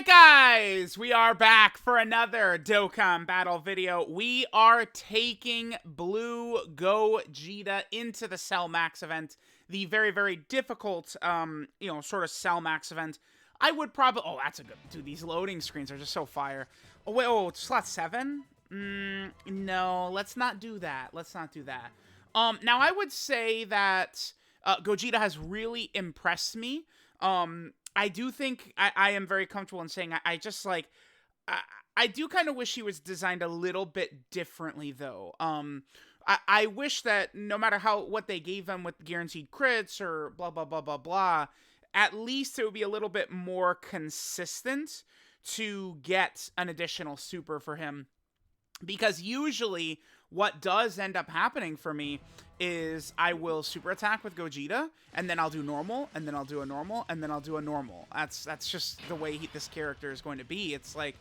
Guys, we are back for another Dokkan battle video. We are taking Blue Gogeta into the Cell Max event. The very, very difficult, sort of Cell Max event. I would probably... Oh, that's a good... Dude, these loading screens are just so fire. Oh, wait, slot 7? No, let's not do that. Let's not do that. Now, I would say that Gogeta has really impressed me. I do think I am very comfortable in saying I just like I do kind of wish he was designed a little bit differently though. I wish that no matter what they gave him with guaranteed crits or blah blah blah blah blah, at least it would be a little bit more consistent to get an additional super for him, because usually what does end up happening for me is I will super attack with Gogeta, and then I'll do normal, and then I'll do a normal, and then I'll do a normal. That's just the way this character is going to be. It's like,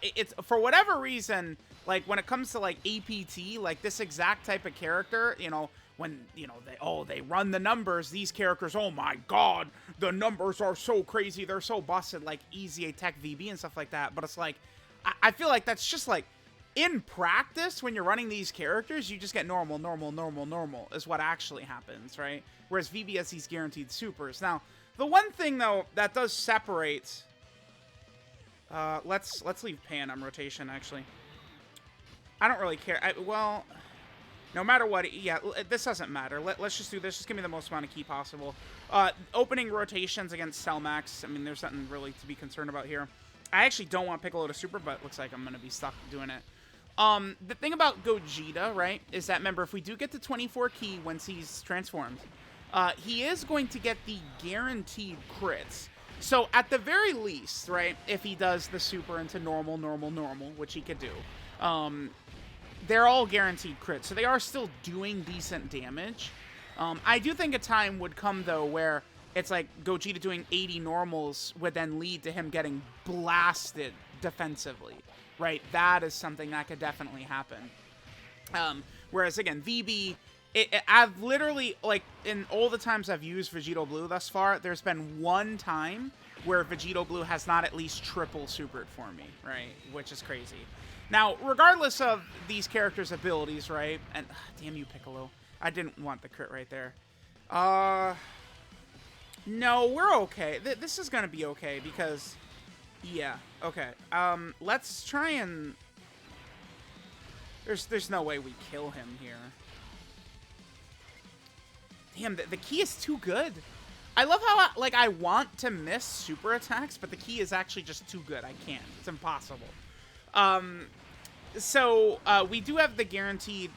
it's for whatever reason, like when it comes to like APT, like this exact type of character, when they run the numbers, these characters, oh my god, the numbers are so crazy, they're so busted, like EZA Tech VB and stuff like that. But it's like, I feel like that's just like, in practice, when you're running these characters, you just get normal, normal, normal, normal is what actually happens, right? Whereas VB has these guaranteed supers. Now, the one thing, though, that does separate... let's leave Pan on rotation, actually. I don't really care. Well, no matter what, yeah, this doesn't matter. Let's just do this. Just give me the most amount of key possible. Opening rotations against Cell Max, I mean, there's nothing really to be concerned about here. I actually don't want Piccolo to super, but it looks like I'm going to be stuck doing it. The thing about Gogeta, right, is that, remember, if we do get to 24 key once he's transformed, he is going to get the guaranteed crits. So, at the very least, right, if he does the super into normal, normal, normal, which he could do, they're all guaranteed crits. So, they are still doing decent damage. I do think a time would come, though, where it's like Gogeta doing 80 normals would then lead to him getting blasted defensively. Right, that is something that could definitely happen. Whereas, again, VB, I've literally, like, in all the times I've used Vegito Blue thus far, there's been one time where Vegito Blue has not at least triple supered for me, right? Which is crazy. Now, regardless of these characters' abilities, right? And, damn you, Piccolo. I didn't want the crit right there. No, we're okay. This is gonna be okay, because... Yeah, okay. Let's try and... There's no way we kill him here. Damn, the key is too good. I love how, I want to miss super attacks, but the key is actually just too good. I can't. It's impossible. So, we do have the guaranteed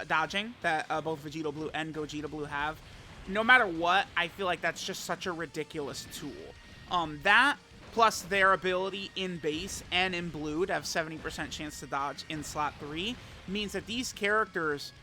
dodging that both Vegito Blue and Gogeta Blue have. No matter what, I feel like that's just such a ridiculous tool. That... plus their ability in base and in blue to have 70% chance to dodge in slot 3 means that these characters,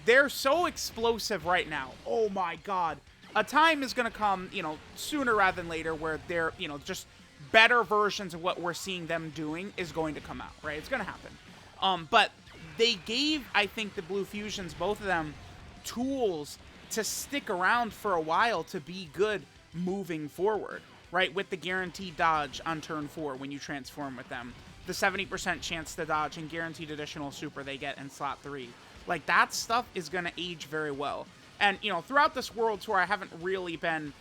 they're so explosive right now. Oh my god. A time is going to come, sooner rather than later where they're, just better versions of what we're seeing them doing is going to come out, right? It's going to happen. But they gave, I think, the Blue Fusions, both of them, tools to stick around for a while to be good moving forward. Right, with the guaranteed dodge on turn 4 when you transform with them. The 70% chance to dodge and guaranteed additional super they get in slot 3. Like, that stuff is going to age very well. And, throughout this World Tour, I haven't really been,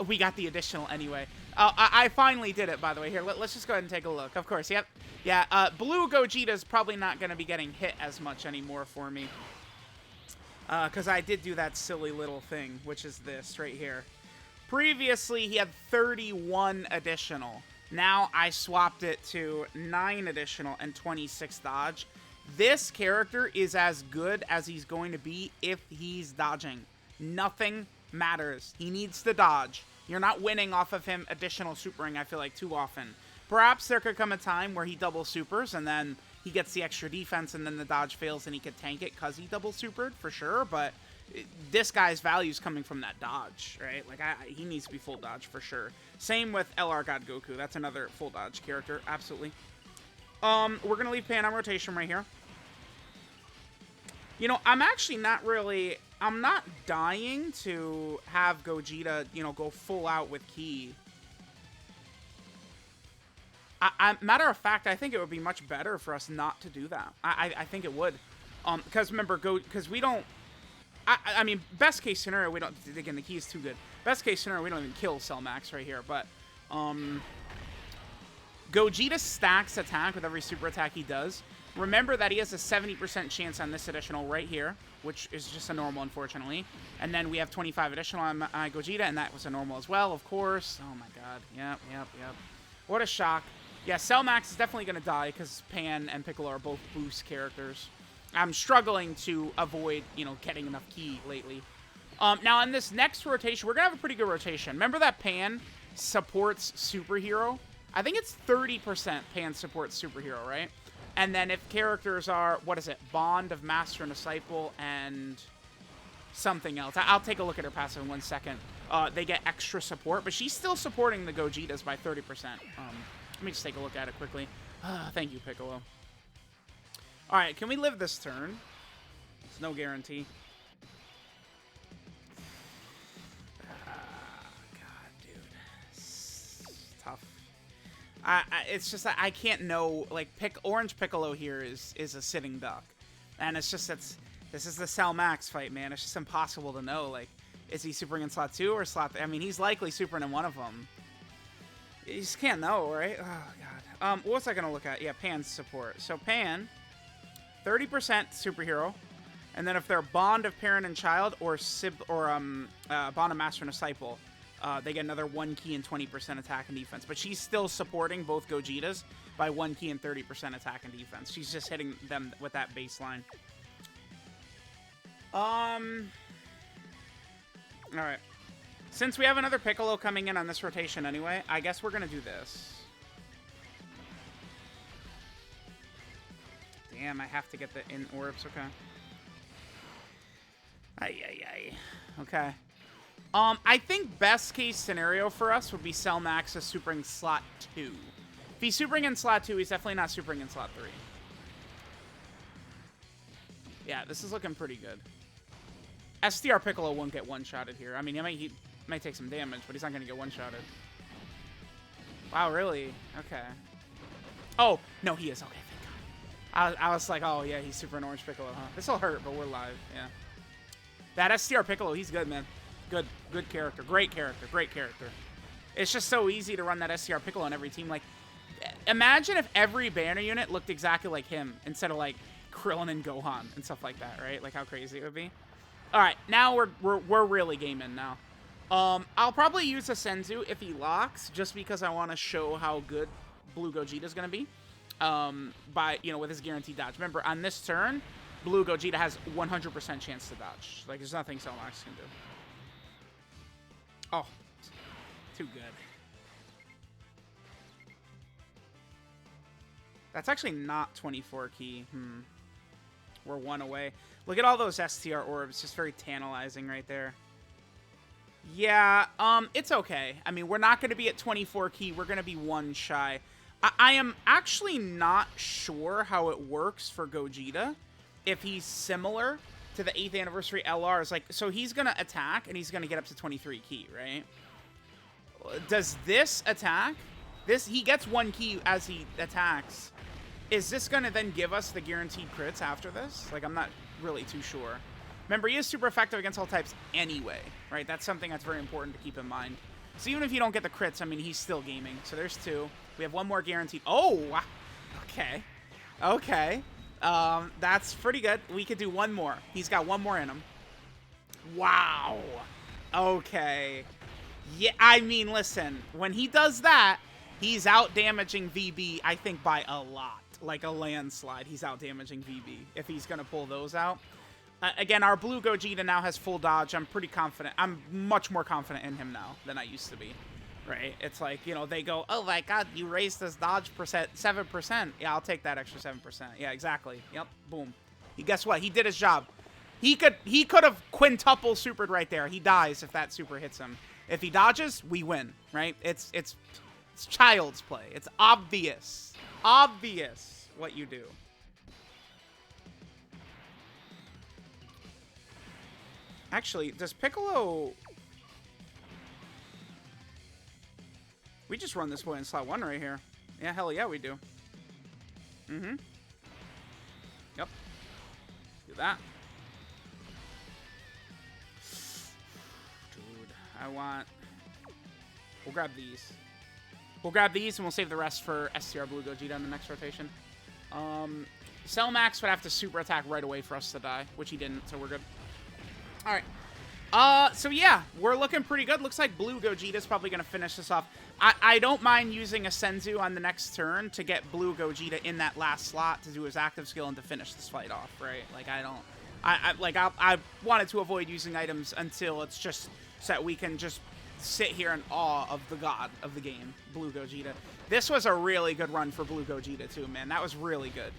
we got the additional anyway. I finally did it, by the way. Here, let's just go ahead and take a look. Of course, yep. Yeah, Blue Gogeta is probably not going to be getting hit as much anymore for me. Because I did do that silly little thing, which is this right here. Previously, he had 31 additional. Now, I swapped it to 9 additional and 26 dodge. This character is as good as he's going to be if he's dodging. Nothing matters. He needs to dodge. You're not winning off of him additional supering, I feel like, too often. Perhaps there could come a time where he double supers and then he gets the extra defense and then the dodge fails and he could tank it because he double supered, for sure, but... this guy's value is coming from that dodge, right? Like, he needs to be full dodge for sure. Same with LR God Goku. That's another full dodge character, absolutely. We're going to leave Pan on rotation right here. I'm actually not really... I'm not dying to have Gogeta, go full out with Ki. Matter of fact, I think it would be much better for us not to do that. I think it would. Because remember, because we don't... I mean, best case scenario, we don't... Again, the key is too good. Best case scenario, we don't even kill Cell Max right here. But, Gogeta stacks attack with every super attack he does. Remember that he has a 70% chance on this additional right here, which is just a normal, unfortunately. And then we have 25 additional on Gogeta, and that was a normal as well, of course. Oh my god. Yep. What a shock. Yeah, Cell Max is definitely going to die because Pan and Piccolo are both boost characters. I'm struggling to avoid, you know, getting enough ki lately. Now, on this next rotation, we're going to have a pretty good rotation. Remember that Pan supports Superhero? I think it's 30% Pan supports Superhero, right? And then if characters are, what is it? Bond of Master and Disciple and something else. I'll take a look at her passive in 1 second. They get extra support, but she's still supporting the Gogetas by 30%. Let me just take a look at it quickly. Thank you, Piccolo. Alright, can we live this turn? It's no guarantee. God, dude. It's tough. It's just that I can't know. Like, Orange Piccolo here is a sitting duck. And it's just, this is the Cell Max fight, man. It's just impossible to know. Like, is he supering in slot 2 or slot 3? I mean, he's likely supering in one of them. You just can't know, right? Oh, God. What was I going to look at? Yeah, Pan's support. So, Pan... 30% superhero, and then if they're Bond of Parent and Child or Bond of Master and Disciple, they get another 1 ki and 20% attack and defense. But she's still supporting both Gogetas by 1 ki and 30% attack and defense. She's just hitting them with that baseline. All right. Since we have another Piccolo coming in on this rotation anyway, I guess we're gonna do this. Damn, I have to get the in orbs. Okay. Ay. Okay. I think best case scenario for us would be Cell Max is supering slot 2. If he's supering in slot 2, he's definitely not supering in slot 3. Yeah, this is looking pretty good. STR Piccolo won't get one-shotted here. I mean, he might take some damage, but he's not going to get one-shotted. Wow, really? Okay. Oh, no, he is. Okay, thank God. I was like, oh, yeah, he's super an Orange Piccolo, huh? This'll hurt, but we're live, yeah. That STR Piccolo, he's good, man. Good character. Great character. Great character. It's just so easy to run that STR Piccolo on every team. Like, imagine if every banner unit looked exactly like him instead of, like, Krillin and Gohan and stuff like that, right? Like, how crazy it would be. All right, now we're really gaming now. I'll probably use a Senzu if he locks, just because I want to show how good Blue Gogeta is going to be. With his guaranteed dodge. Remember, on this turn, Blue Gogeta has 100% chance to dodge. Like, there's nothing Cell Max can do. Oh, too good. That's actually not 24 ki. We're 1 away. Look at all those STR orbs. Just very tantalizing right there. Yeah, it's okay. I mean, we're not going to be at 24 ki. We're going to be 1 shy. I am actually not sure how it works for Gogeta. If he's similar to the 8th anniversary LRs. Like, so he's going to attack, and he's going to get up to 23 ki, right? Does this attack? He gets 1 ki as he attacks. Is this going to then give us the guaranteed crits after this? Like, I'm not really too sure. Remember, he is super effective against all types anyway, right? That's something that's very important to keep in mind. So even if you don't get the crits, I mean, he's still gaming. So there's 2. We have 1 more guaranteed. Oh, okay. Okay. That's pretty good. We could do 1 more. He's got 1 more in him. Wow. Okay. Yeah, I mean, listen. When he does that, he's out-damaging VB, I think, by a lot. Like a landslide, he's out-damaging VB if he's going to pull those out. Again, our Blue Gogeta now has full dodge. I'm pretty confident. I'm much more confident in him now than I used to be. Right? It's like, you know, they go, oh my god, you raised this dodge percent 7%. Yeah, I'll take that extra 7%. Yeah, exactly. Yep, boom. Guess what? He did his job. He could have quintuple supered right there. He dies if that super hits him. If he dodges, we win, right? It's child's play. It's obvious. Obvious what you do. Actually, does Piccolo... We just run this boy in slot 1 right here. Yeah, hell yeah, we do. Mm-hmm. Yep. Do that. Dude, I want... We'll grab these. We'll grab these, and we'll save the rest for STR Blue Gogeta in the next rotation. Cellmax would have to super attack right away for us to die, which he didn't, so we're good. Alright. So yeah, we're looking pretty good. Looks like Blue Gogeta's probably going to finish this off. I don't mind using a Senzu on the next turn to get Blue Gogeta in that last slot to do his active skill and to finish this fight off, right? Like, I wanted to avoid using items until it's just so that we can just sit here in awe of the god of the game, Blue Gogeta. This was a really good run for Blue Gogeta too, man. That was really good.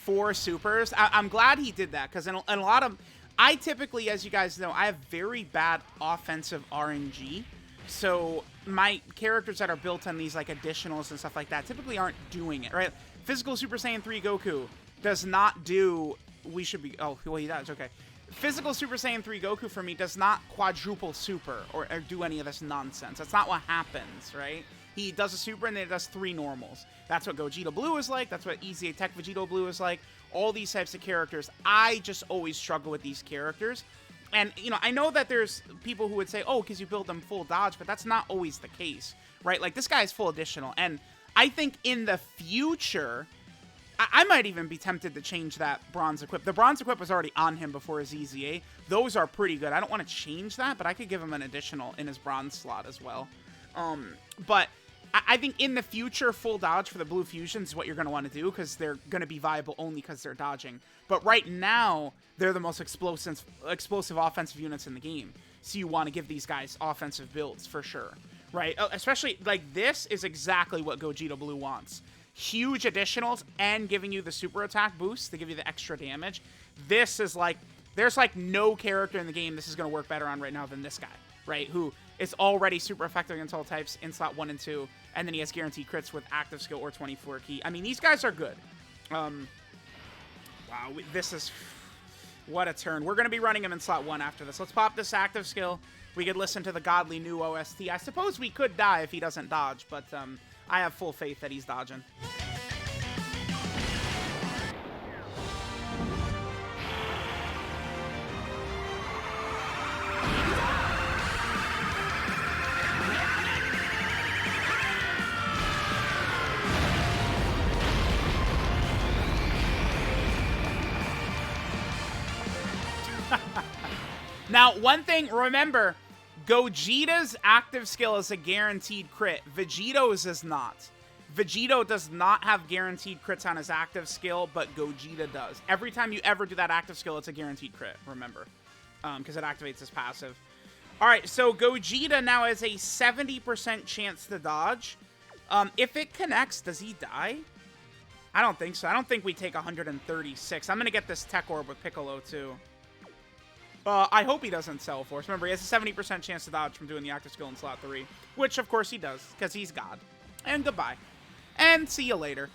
4 supers. I'm glad he did that, because in a lot of... I typically, as you guys know, I have very bad offensive RNG. So my characters that are built on these like additionals and stuff like that typically aren't doing it, right? Physical Super Saiyan 3 Goku does not do... We should be... Oh, well, he does. Okay. Physical Super Saiyan 3 Goku for me does not quadruple super or do any of this nonsense. That's not what happens, right? He does a super and then it does 3 normals. That's what Gogeta Blue is like. That's what EZA Tech Vegito Blue is like. All these types of characters. I just always struggle with these characters. And, you know, I know that there's people who would say, oh, because you build them full dodge, but that's not always the case, right? Like, this guy is full additional. And I think in the future, I might even be tempted to change that bronze equip. The bronze equip was already on him before his EZA. Those are pretty good. I don't want to change that, but I could give him an additional in his bronze slot as well. But I think in the future, full dodge for the Blue Fusions is what you're going to want to do, because they're going to be viable only because they're dodging. But right now, they're the most explosive offensive units in the game. So you want to give these guys offensive builds for sure, right? Especially, like, this is exactly what Gogeta Blue wants. Huge additionals and giving you the super attack boost to give you the extra damage. This is like, there's like no character in the game this is going to work better on right now than this guy, right? Who is already super effective against all types in slot 1 and 2, and then he has guaranteed crits with active skill or 24 key. I mean, these guys are good. Wow, this is... What a turn. We're going to be running him in slot 1 after this. Let's pop this active skill. We could listen to the godly new OST. I suppose we could die if he doesn't dodge, but I have full faith that he's dodging. Now, one thing, remember, Gogeta's active skill is a guaranteed crit. Vegito's is not. Vegito does not have guaranteed crits on his active skill, but Gogeta does. Every time you ever do that active skill, it's a guaranteed crit, remember. Because it activates his passive. Alright, so Gogeta now has a 70% chance to dodge. If it connects, does he die? I don't think so. I don't think we take 136. I'm going to get this Tech Orb with Piccolo, too. I hope he doesn't Cell Force. Remember, he has a 70% chance to dodge from doing the active skill in slot 3. Which, of course, he does, because he's God. And goodbye. And see you later.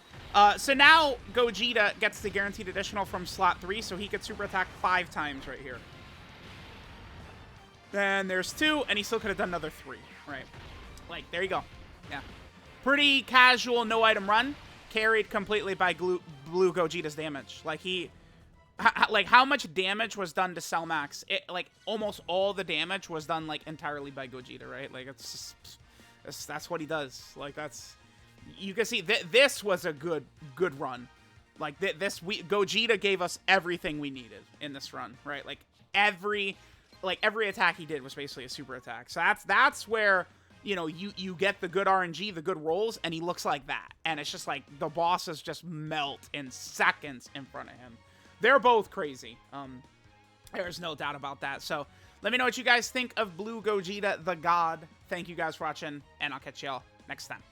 So now, Gogeta gets the guaranteed additional from slot 3, so he could super attack 5 times right here. Then there's 2, and he still could have done another 3, right? Like, there you go. Yeah. Pretty casual, no item run. Carried completely by Blue Gogeta's damage. Like, like, how much damage was done to Cellmax? Like, almost all the damage was done, like, entirely by Gogeta, right? Like, it's just, that's what he does. Like, that's... You can see, this was a good run. Like, Gogeta gave us everything we needed in this run, right? Like, every attack he did was basically a super attack. So that's where, you know, you get the good RNG, the good rolls, and he looks like that. And it's just like, the bosses just melt in seconds in front of him. They're both crazy. There's no doubt about that. So let me know what you guys think of Blue Gogeta, the God. Thank you guys for watching, and I'll catch y'all next time.